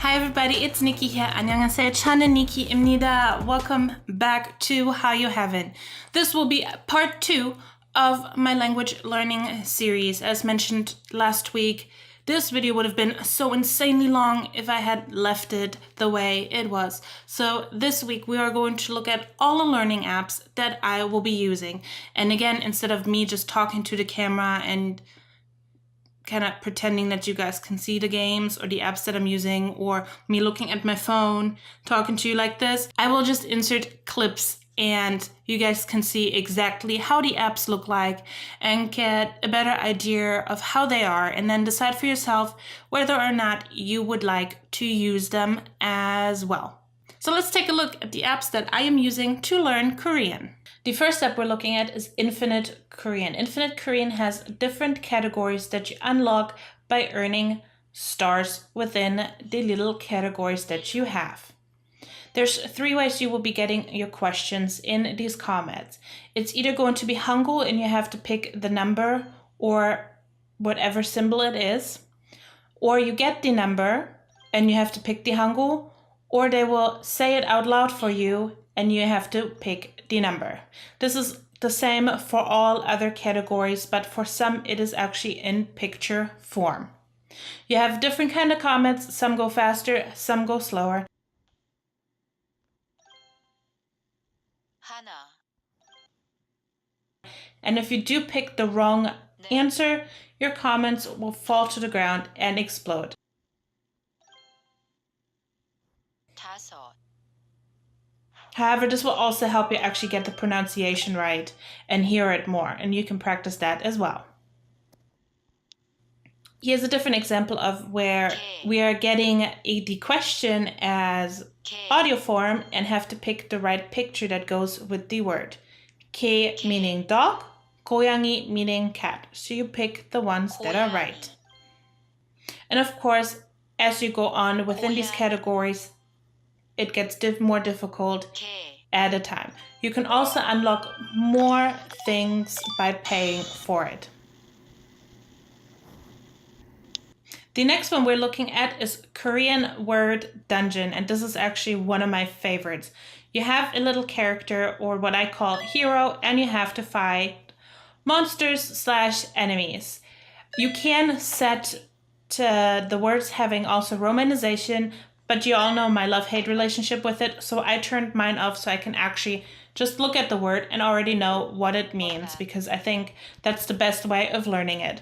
Hi everybody, it's Nikki here. 안녕하세요. 저는 Nikki입니다. Welcome back to How You Haven't. This will be part 2 of my language learning series. As mentioned last week, this video would have been so insanely long if I had left it the way it was. So this week we are going to look at all the learning apps that I will be using. And again, instead of me just talking to the camera and kind of pretending that you guys can see the games or the apps that I'm using, or me looking at my phone, talking to you like this, I will just insert clips and you guys can see exactly how the apps look like and get a better idea of how they are, and then decide for yourself whether or not you would like to use them as well. So let's take a look at the apps that I am using to learn Korean. The first app we're looking at is Infinite Korean. Infinite Korean has different categories that you unlock by earning stars within the little categories that you have. There's 3 ways you will be getting your questions in these comments. It's either going to be Hangul and you have to pick the number or whatever symbol it is, or you get the number and you have to pick the Hangul, or they will say it out loud for you and you have to pick the number. This is the same for all other categories, but for some it is actually in picture form. You have different kind of comments. Some go faster, some go slower. 하나, And if you do pick the wrong answer, your comments will fall to the ground and explode. 다섯, However, this will also help you actually get the pronunciation right and hear it more, and you can practice that as well. Here's a different example of where we are getting the question as audio form and have to pick the right picture that goes with the word. 개 meaning dog, 고양이 meaning cat. So you pick the ones that are right. And of course, as you go on within these categories, it gets more difficult 개, at a time. You can also unlock more things by paying for it. The next one we're looking at is Korean Word Dungeon, and this is actually one of my favorites. You have a little character, or what I call hero, and you have to fight monsters/enemies. You can set to the words having also romanization, but you all know my love-hate relationship with it, so I turned mine off so I can actually just look at the word and already know what it means, because I think that's the best way of learning it.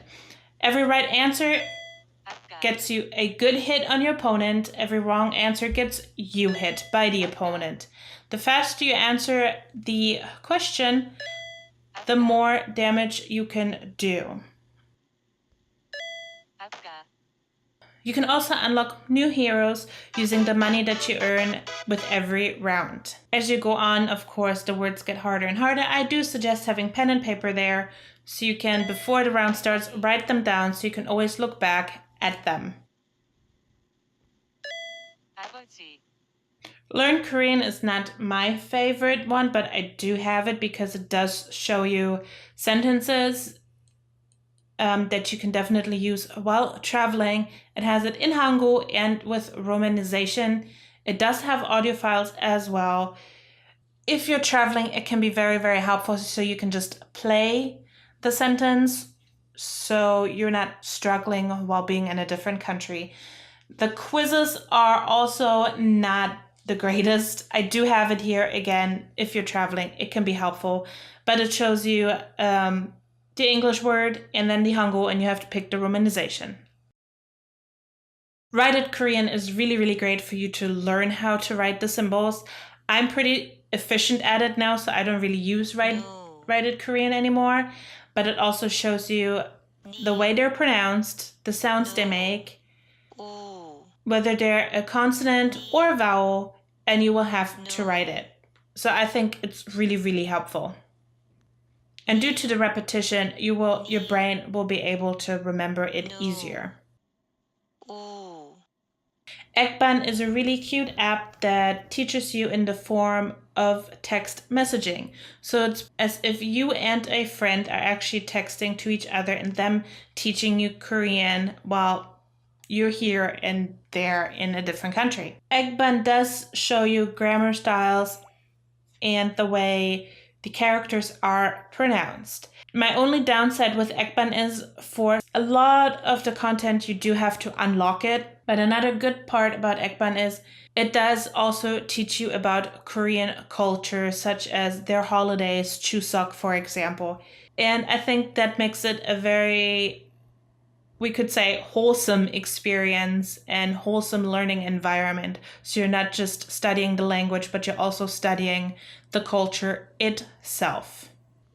Every right answer gets you a good hit on your opponent. Every wrong answer gets you hit by the opponent. The faster you answer the question, the more damage you can do. 아까, You can also unlock new heroes using the money that you earn with every round. As you go on, of course, the words get harder and harder. I do suggest having pen and paper there so you can, before the round starts, write them down so you can always look back at them. 아버지, Learn Korean is not my favorite one, but I do have it because it does show you sentences that you can definitely use while traveling. It has it in Hangul and with romanization. It does have audio files as well. If you're traveling, it can be very, very helpful, so you can just play the sentence so you're not struggling while being in a different country. The quizzes are also not the greatest. I do have it here again. If you're traveling, it can be helpful, but it shows you the English word and then the Hangul, and you have to pick the romanization. Write It Korean is really, really great for you to learn how to write the symbols. I'm pretty efficient at it now, so I don't really use Write It Korean anymore, but it also shows you the way they're pronounced, the sounds they make, 우, whether they're a consonant or a vowel, and you will have to write it. So I think it's really, really helpful. And due to the repetition, your brain will be able to remember it easier. 우, Eggbun is a really cute app that teaches you in the form of text messaging. So it's as if you and a friend are actually texting to each other and them teaching you Korean while you're here and there in a different country. Eggbun does show you grammar styles and the way the characters are pronounced. My only downside with Eggbun is for a lot of the content you do have to unlock it. But another good part about Eggbun is it does also teach you about Korean culture, such as their holidays, Chuseok, for example. And I think that makes it a very, we could say, wholesome experience and wholesome learning environment. So you're not just studying the language, but you're also studying the culture itself.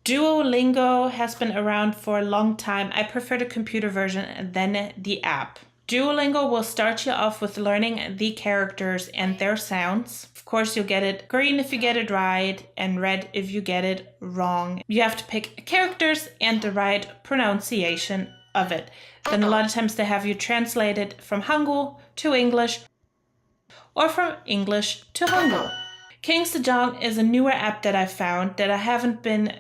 Duolingo has been around for a long time. I prefer the computer version than the app. Duolingo will start you off with learning the characters and their sounds. Of course, you'll get it green if you get it right and red if you get it wrong. You have to pick characters and the right pronunciation of it. Then a lot of times they have you translate it from Hangul to English or from English to Hangul. King Sejong is a newer app that I found that I haven't been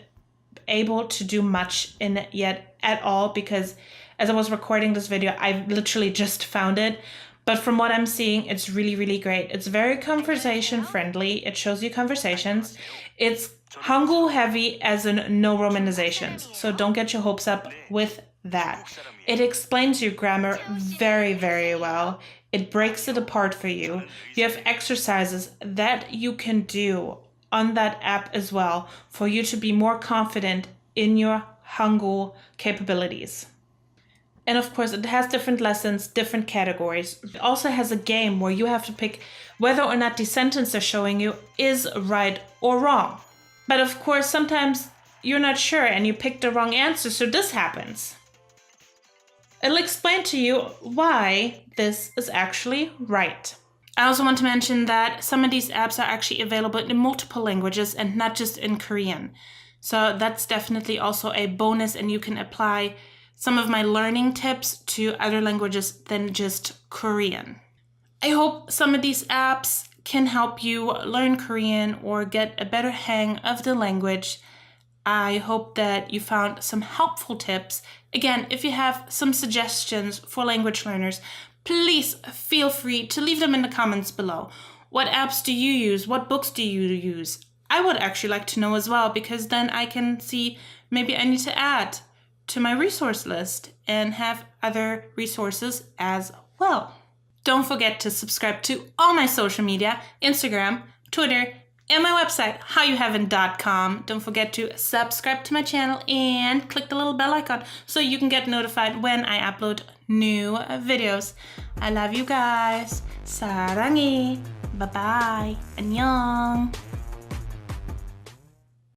able to do much in it yet at all, because as I was recording this video, I literally just found it. But from what I'm seeing, it's really, really great. It's very conversation friendly. It shows you conversations. It's Hangul heavy, as in no romanizations. So don't get your hopes up with that. It explains your grammar very, very well. It breaks it apart for you. You have exercises that you can do on that app as well for you to be more confident in your Hangul capabilities. And of course, it has different lessons, different categories. It also has a game where you have to pick whether or not the sentence they're showing you is right or wrong. But of course, sometimes you're not sure and you pick the wrong answer, so this happens. It'll explain to you why this is actually right. I also want to mention that some of these apps are actually available in multiple languages and not just in Korean. So that's definitely also a bonus, and you can apply some of my learning tips to other languages than just Korean. I hope some of these apps can help you learn Korean or get a better hang of the language. I hope that you found some helpful tips. Again, if you have some suggestions for language learners, please feel free to leave them in the comments below. What apps do you use? What books do you use? I would actually like to know as well, because then I can see maybe I need to add to my resource list and have other resources as well. Don't forget to subscribe to all my social media, Instagram, Twitter, and my website, howyouhaven.com. Don't forget to subscribe to my channel and click the little bell icon so you can get notified when I upload new videos. I love you guys. 사랑해. Bye-bye. 안녕.